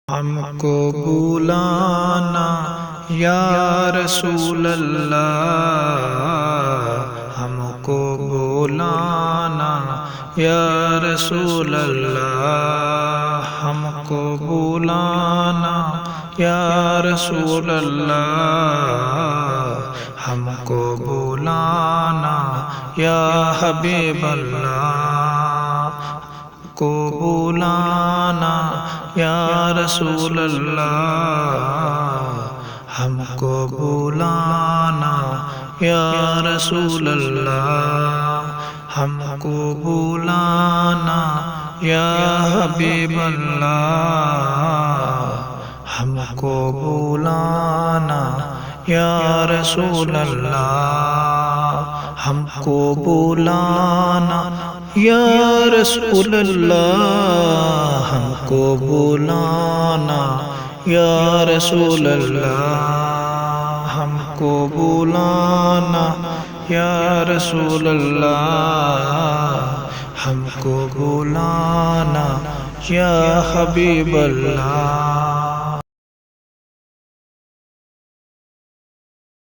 ہم کو بلانا یا رسول اللہ، ہم کو بلانا یا رسول اللہ، ہم کو بلانا یا رسول اللہ، ہم کو بلانا یا حبیب اللہ، کو بلانا یا رسول اللہ، ہم کو بلانا یا رسول اللہ، ہم کو بلانا یا حبیب اللہ، ہم کو بلانا یا رسول اللہ، ہم کو بلانا یا رسول اللہ، ہم کو بلانا یا رسول اللہ، ہم کو بلانا یا رسول اللہ، ہم کو بلانا یا حبیب اللہ۔